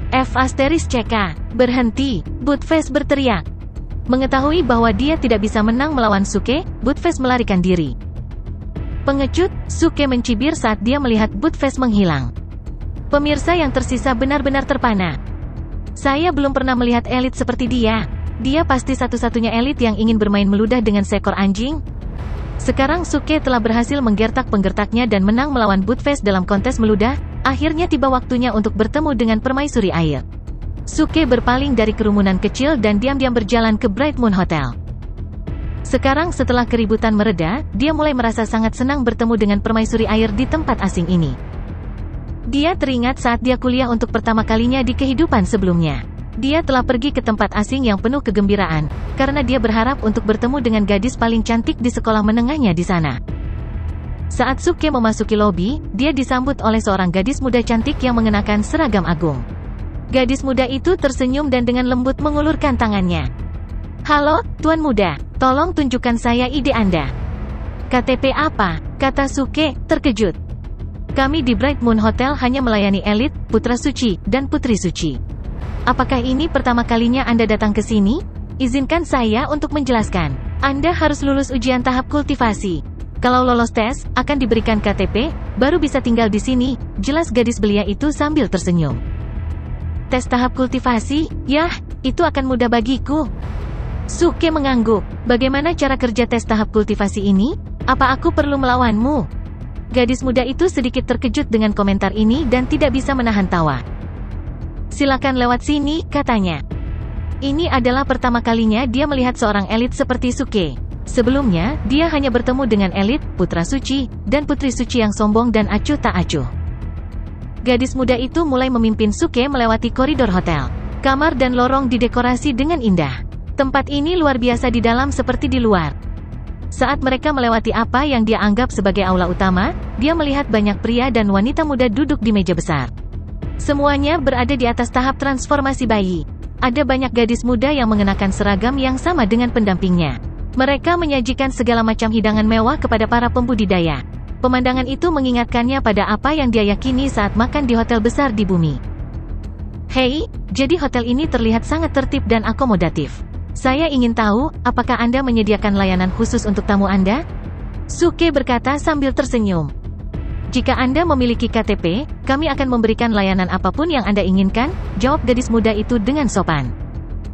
F***CK, berhenti, Buttfast berteriak. Mengetahui bahwa dia tidak bisa menang melawan Suke, Buttfast melarikan diri. Pengecut, Suke mencibir saat dia melihat Buttfast menghilang. Pemirsa yang tersisa benar-benar terpana. Saya belum pernah melihat elit seperti dia. Dia pasti satu-satunya elit yang ingin bermain meludah dengan seekor anjing. Sekarang Suke telah berhasil menggertak penggertaknya dan menang melawan Buttfast dalam kontes meludah. Akhirnya tiba waktunya untuk bertemu dengan permaisuri air. Suke berpaling dari kerumunan kecil dan diam-diam berjalan ke Bright Moon Hotel. Sekarang setelah keributan mereda, dia mulai merasa sangat senang bertemu dengan permaisuri air di tempat asing ini. Dia teringat saat dia kuliah untuk pertama kalinya di kehidupan sebelumnya. Dia telah pergi ke tempat asing yang penuh kegembiraan, karena dia berharap untuk bertemu dengan gadis paling cantik di sekolah menengahnya di sana. Saat Suke memasuki lobi, dia disambut oleh seorang gadis muda cantik yang mengenakan seragam agung. Gadis muda itu tersenyum dan dengan lembut mengulurkan tangannya. "Halo, Tuan Muda, tolong tunjukkan saya ide Anda." "KTP apa?" kata Suke, terkejut. "Kami di Bright Moon Hotel hanya melayani elit, putra suci, dan putri suci. Apakah ini pertama kalinya Anda datang ke sini? Izinkan saya untuk menjelaskan. Anda harus lulus ujian tahap kultivasi. Kalau lolos tes, akan diberikan KTP, baru bisa tinggal di sini," jelas gadis belia itu sambil tersenyum. "Tes tahap kultivasi? Yah, itu akan mudah bagiku." Suke mengangguk. "Bagaimana cara kerja tes tahap kultivasi ini? Apa aku perlu melawanmu?" Gadis muda itu sedikit terkejut dengan komentar ini dan tidak bisa menahan tawa. "Silakan lewat sini," katanya. Ini adalah pertama kalinya dia melihat seorang elit seperti Suke. Sebelumnya, dia hanya bertemu dengan elit, putra suci, dan putri suci yang sombong dan acuh tak acuh. Gadis muda itu mulai memimpin Suke melewati koridor hotel. Kamar dan lorong didekorasi dengan indah. Tempat ini luar biasa di dalam seperti di luar. Saat mereka melewati apa yang dia anggap sebagai aula utama, dia melihat banyak pria dan wanita muda duduk di meja besar. Semuanya berada di atas tahap transformasi bayi. Ada banyak gadis muda yang mengenakan seragam yang sama dengan pendampingnya. Mereka menyajikan segala macam hidangan mewah kepada para pembudidaya. Pemandangan itu mengingatkannya pada apa yang dia yakini saat makan di hotel besar di bumi. "Hei, jadi hotel ini terlihat sangat tertib dan akomodatif. Saya ingin tahu, apakah Anda menyediakan layanan khusus untuk tamu Anda?" Suke berkata sambil tersenyum. "Jika Anda memiliki KTP, kami akan memberikan layanan apapun yang Anda inginkan," jawab gadis muda itu dengan sopan.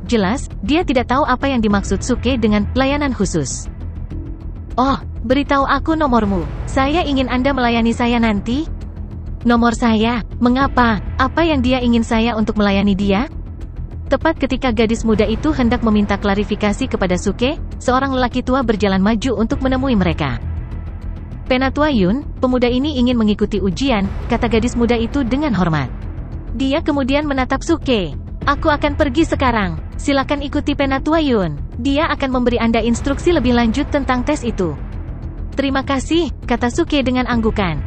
Jelas, dia tidak tahu apa yang dimaksud Suke dengan layanan khusus. "Oh, beritahu aku nomormu. Saya ingin Anda melayani saya nanti." "Nomor saya? Mengapa? Apa yang dia ingin saya untuk melayani dia?" Tepat ketika gadis muda itu hendak meminta klarifikasi kepada Suke, seorang lelaki tua berjalan maju untuk menemui mereka. "Penatua Yun, pemuda ini ingin mengikuti ujian," kata gadis muda itu dengan hormat. Dia kemudian menatap Suke. "Aku akan pergi sekarang. Silakan ikuti Penatua Yun. Dia akan memberi Anda instruksi lebih lanjut tentang tes itu." "Terima kasih," kata Suke dengan anggukan.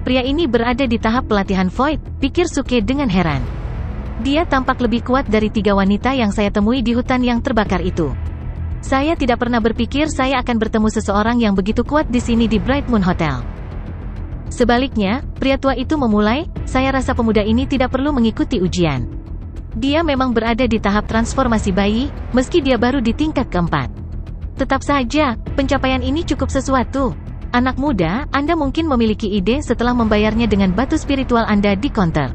Pria ini berada di tahap pelatihan Void, pikir Suke dengan heran. Dia tampak lebih kuat dari 3 wanita yang saya temui di hutan yang terbakar itu. Saya tidak pernah berpikir saya akan bertemu seseorang yang begitu kuat di sini di Bright Moon Hotel. Sebaliknya, pria tua itu memulai, "Saya rasa pemuda ini tidak perlu mengikuti ujian. Dia memang berada di tahap transformasi bayi, meski dia baru di tingkat keempat. Tetap saja, pencapaian ini cukup sesuatu. Anak muda, Anda mungkin memiliki ide setelah membayarnya dengan batu spiritual Anda di counter."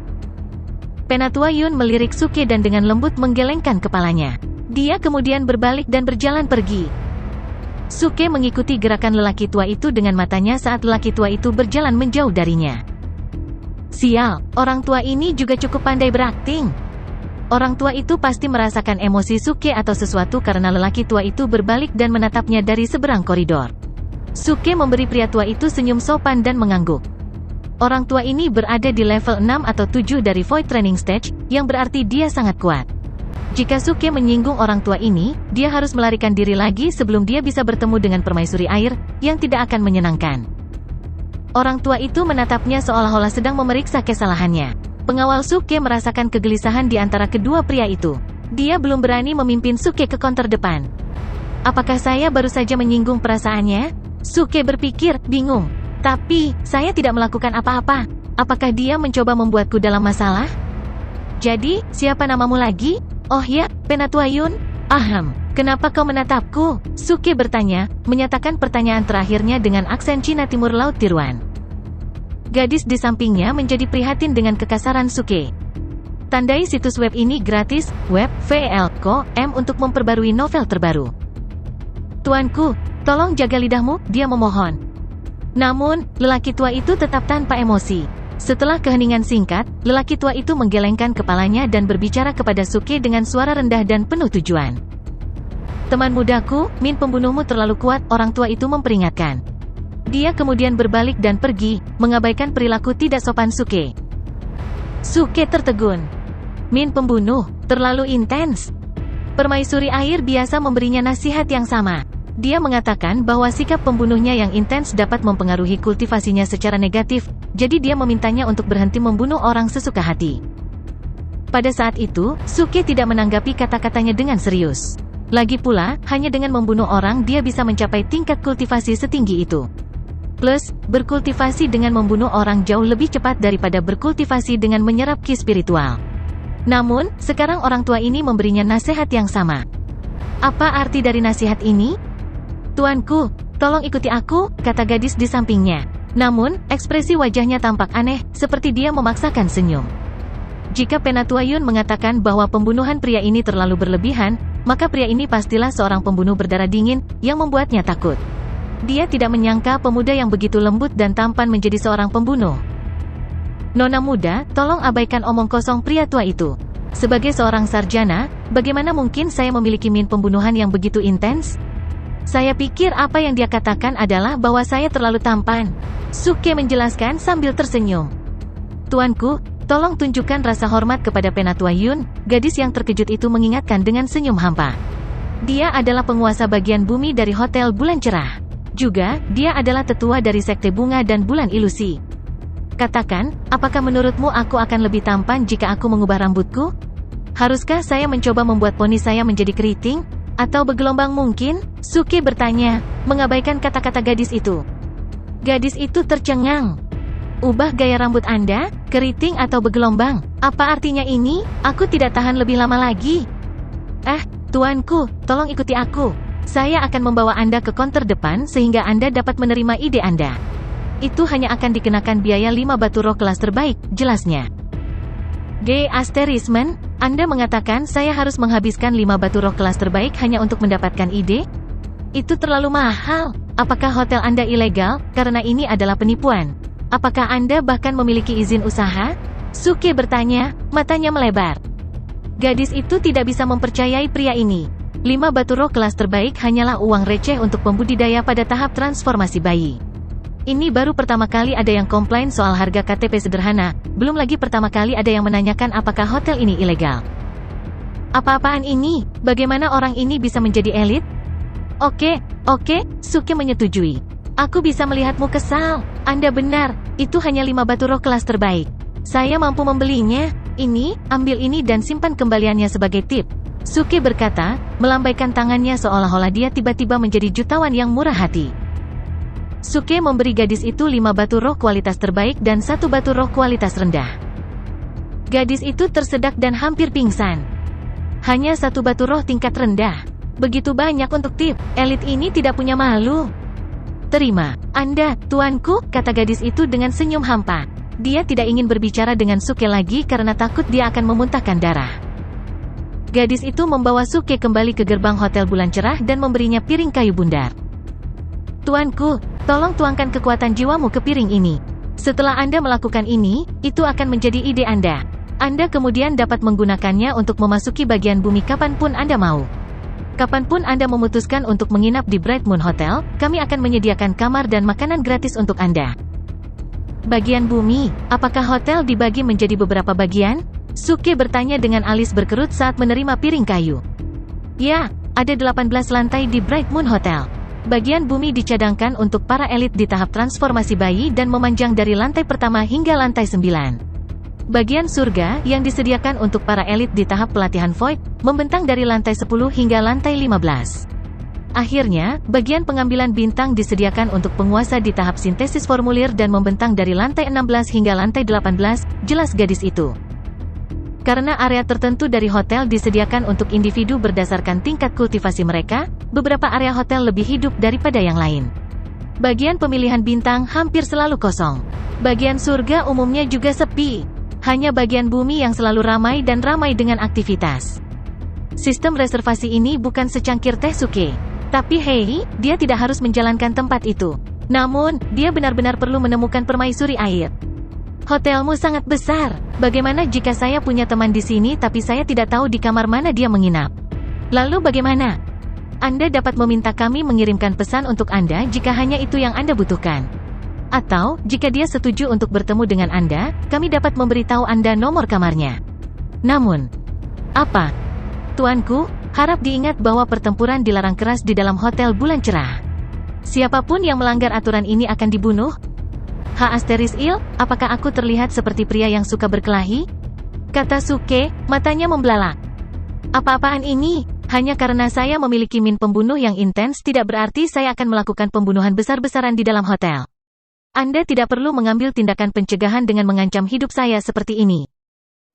Penatua Yun melirik Suke dan dengan lembut menggelengkan kepalanya. Dia kemudian berbalik dan berjalan pergi. Suke mengikuti gerakan lelaki tua itu dengan matanya saat lelaki tua itu berjalan menjauh darinya. Sial, orang tua ini juga cukup pandai berakting. Orang tua itu pasti merasakan emosi Suke atau sesuatu karena lelaki tua itu berbalik dan menatapnya dari seberang koridor. Suke memberi pria tua itu senyum sopan dan mengangguk. Orang tua ini berada di level 6 atau 7 dari Void Training Stage, yang berarti dia sangat kuat. Jika Suke menyinggung orang tua ini, dia harus melarikan diri lagi sebelum dia bisa bertemu dengan permaisuri air, yang tidak akan menyenangkan. Orang tua itu menatapnya seolah-olah sedang memeriksa kesalahannya. Pengawal Suke merasakan kegelisahan di antara kedua pria itu. Dia belum berani memimpin Suke ke konter depan. Apakah saya baru saja menyinggung perasaannya? Suke berpikir, bingung. Tapi, saya tidak melakukan apa-apa. Apakah dia mencoba membuatku dalam masalah? Jadi, siapa namamu lagi? Oh ya, Penatua Yun? Aham, kenapa kau menatapku? Suke bertanya, menyatakan pertanyaan terakhirnya dengan aksen Cina Timur Laut tiruan. Gadis di sampingnya menjadi prihatin dengan kekasaran Suke. Tandai situs web ini gratis, web, VL.com untuk memperbarui novel terbaru. Tuanku, tolong jaga lidahmu, dia memohon. Namun, lelaki tua itu tetap tanpa emosi. Setelah keheningan singkat, lelaki tua itu menggelengkan kepalanya dan berbicara kepada Suke dengan suara rendah dan penuh tujuan. Teman mudaku, Min pembunuhmu terlalu kuat, orang tua itu memperingatkan. Dia kemudian berbalik dan pergi, mengabaikan perilaku tidak sopan Suke. Suke tertegun. Min pembunuh, terlalu intens. Permaisuri air biasa memberinya nasihat yang sama. Dia mengatakan bahwa sikap pembunuhnya yang intens dapat mempengaruhi kultivasinya secara negatif, jadi dia memintanya untuk berhenti membunuh orang sesuka hati. Pada saat itu, Suke tidak menanggapi kata-katanya dengan serius. Lagi pula, hanya dengan membunuh orang dia bisa mencapai tingkat kultivasi setinggi itu. Plus, berkultivasi dengan membunuh orang jauh lebih cepat daripada berkultivasi dengan menyerap ki spiritual. Namun, sekarang orang tua ini memberinya nasihat yang sama. Apa arti dari nasihat ini? Tuanku, tolong ikuti aku, kata gadis di sampingnya. Namun, ekspresi wajahnya tampak aneh, seperti dia memaksakan senyum. Jika Penatua Yun mengatakan bahwa pembunuhan pria ini terlalu berlebihan, maka pria ini pastilah seorang pembunuh berdarah dingin, yang membuatnya takut. Dia tidak menyangka pemuda yang begitu lembut dan tampan menjadi seorang pembunuh. Nona muda, tolong abaikan omong kosong pria tua itu. Sebagai seorang sarjana, bagaimana mungkin saya memiliki min pembunuhan yang begitu intens? Saya pikir apa yang dia katakan adalah bahwa saya terlalu tampan. Suke menjelaskan sambil tersenyum. Tuanku, tolong tunjukkan rasa hormat kepada Penatua Yun, gadis yang terkejut itu mengingatkan dengan senyum hampa. Dia adalah penguasa bagian bumi dari Hotel Bulan Cerah. Juga, dia adalah tetua dari Sekte Bunga dan Bulan Ilusi. Katakan, apakah menurutmu aku akan lebih tampan jika aku mengubah rambutku? Haruskah saya mencoba membuat poni saya menjadi keriting? Atau bergelombang mungkin? Suke bertanya, mengabaikan kata-kata gadis itu. Gadis itu tercengang. Ubah gaya rambut Anda, keriting atau bergelombang? Apa artinya ini? Aku tidak tahan lebih lama lagi. Tuanku, tolong ikuti aku. Saya akan membawa Anda ke konter depan sehingga Anda dapat menerima ide Anda. Itu hanya akan dikenakan biaya 5 batu roh kelas terbaik, jelasnya. Anda mengatakan saya harus menghabiskan 5 batu roh kelas terbaik hanya untuk mendapatkan ide? Itu terlalu mahal. Apakah hotel Anda ilegal? Karena ini adalah penipuan. Apakah Anda bahkan memiliki izin usaha? Suke bertanya, matanya melebar. Gadis itu tidak bisa mempercayai pria ini. 5 batu roh kelas terbaik hanyalah uang receh untuk pembudidaya pada tahap transformasi bayi. Ini baru pertama kali ada yang komplain soal harga KTP sederhana, belum lagi pertama kali ada yang menanyakan apakah hotel ini ilegal. Apa-apaan ini? Bagaimana orang ini bisa menjadi elit? Oke, Suke menyetujui. Aku bisa melihatmu kesal. Anda benar, itu hanya 5 batu roh kelas terbaik. Saya mampu membelinya. Ini, ambil ini dan simpan kembaliannya sebagai tip. Suke berkata, melambaikan tangannya seolah-olah dia tiba-tiba menjadi jutawan yang murah hati. Suke memberi gadis itu 5 batu roh kualitas terbaik dan 1 batu roh kualitas rendah. Gadis itu tersedak dan hampir pingsan. Hanya 1 batu roh tingkat rendah. Begitu banyak untuk tip, elit ini tidak punya malu. Terima, Anda, tuanku, kata gadis itu dengan senyum hampa. Dia tidak ingin berbicara dengan Suke lagi karena takut dia akan memuntahkan darah. Gadis itu membawa Suke kembali ke gerbang Hotel Bulan Cerah dan memberinya piring kayu bundar. Tuanku, tolong tuangkan kekuatan jiwamu ke piring ini. Setelah Anda melakukan ini, itu akan menjadi ide Anda. Anda kemudian dapat menggunakannya untuk memasuki bagian bumi kapanpun Anda mau. Kapanpun Anda memutuskan untuk menginap di Bright Moon Hotel, kami akan menyediakan kamar dan makanan gratis untuk Anda. Bagian bumi, apakah hotel dibagi menjadi beberapa bagian? Suke bertanya dengan alis berkerut saat menerima piring kayu. Ya, ada 18 lantai di Bright Moon Hotel. Bagian bumi dicadangkan untuk para elit di tahap transformasi bayi dan memanjang dari lantai pertama hingga lantai 9. Bagian surga yang disediakan untuk para elit di tahap pelatihan Void, membentang dari lantai 10 hingga lantai 15. Akhirnya, bagian pengambilan bintang disediakan untuk penguasa di tahap sintesis formulir dan membentang dari lantai 16 hingga lantai 18, jelas gadis itu. Karena area tertentu dari hotel disediakan untuk individu berdasarkan tingkat kultivasi mereka, beberapa area hotel lebih hidup daripada yang lain. Bagian pemilihan bintang hampir selalu kosong. Bagian surga umumnya juga sepi. Hanya bagian bumi yang selalu ramai dan ramai dengan aktivitas. Sistem reservasi ini bukan secangkir teh suke. Tapi hei, dia tidak harus menjalankan tempat itu. Namun, dia benar-benar perlu menemukan permaisuri air. Hotelmu sangat besar. Bagaimana jika saya punya teman di sini tapi saya tidak tahu di kamar mana dia menginap? Lalu bagaimana? Anda dapat meminta kami mengirimkan pesan untuk Anda jika hanya itu yang Anda butuhkan. Atau, jika dia setuju untuk bertemu dengan Anda, kami dapat memberitahu Anda nomor kamarnya. Namun, apa? Tuanku, harap diingat bahwa pertempuran dilarang keras di dalam hotel bulan cerah. Siapapun yang melanggar aturan ini akan dibunuh. *Il, apakah aku terlihat seperti pria yang suka berkelahi? Kata Suke, matanya membelalak. Apa-apaan ini? Hanya karena saya memiliki min pembunuh yang intens tidak berarti saya akan melakukan pembunuhan besar-besaran di dalam hotel. Anda tidak perlu mengambil tindakan pencegahan dengan mengancam hidup saya seperti ini.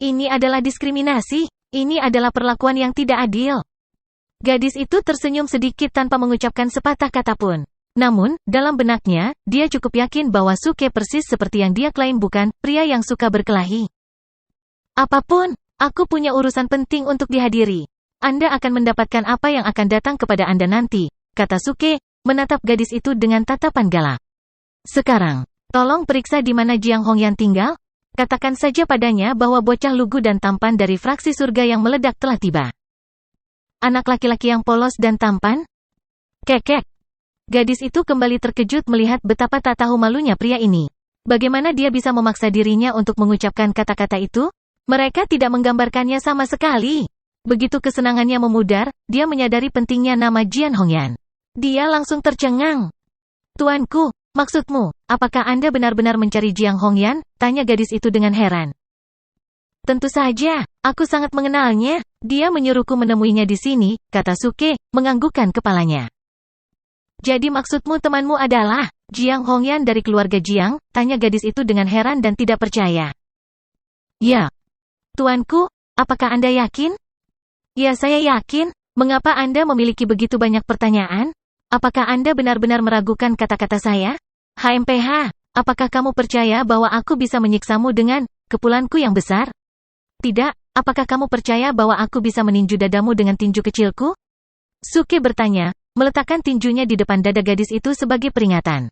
Ini adalah diskriminasi. Ini adalah perlakuan yang tidak adil. Gadis itu tersenyum sedikit tanpa mengucapkan sepatah kata pun. Namun, dalam benaknya, dia cukup yakin bahwa Suke persis seperti yang dia klaim bukan pria yang suka berkelahi. Apapun, aku punya urusan penting untuk dihadiri. Anda akan mendapatkan apa yang akan datang kepada Anda nanti, kata Suke, menatap gadis itu dengan tatapan galak. Sekarang, tolong periksa di mana Jiang Hongyan tinggal. Katakan saja padanya bahwa bocah lugu dan tampan dari fraksi surga yang meledak telah tiba. Anak laki-laki yang polos dan tampan? Kekek. Gadis itu kembali terkejut melihat betapa tak tahu malunya pria ini. Bagaimana dia bisa memaksa dirinya untuk mengucapkan kata-kata itu? Mereka tidak menggambarkannya sama sekali. Begitu kesenangannya memudar, dia menyadari pentingnya nama Jian Hongyan. Dia langsung tercengang. Tuanku, maksudmu, apakah Anda benar-benar mencari Jiang Hongyan? Tanya gadis itu dengan heran. Tentu saja, aku sangat mengenalnya. Dia menyuruhku menemuinya di sini, kata Suke, menganggukkan kepalanya. Jadi maksudmu temanmu adalah Jiang Hongyan dari keluarga Jiang? Tanya gadis itu dengan heran dan tidak percaya. Ya. Tuanku, apakah Anda yakin? Ya, saya yakin. Mengapa Anda memiliki begitu banyak pertanyaan? Apakah Anda benar-benar meragukan kata-kata saya? HMPH, apakah kamu percaya bahwa aku bisa menyiksamu dengan kepulanku yang besar? Tidak, apakah kamu percaya bahwa aku bisa meninju dadamu dengan tinju kecilku? Suke bertanya, meletakkan tinjunya di depan dada gadis itu sebagai peringatan.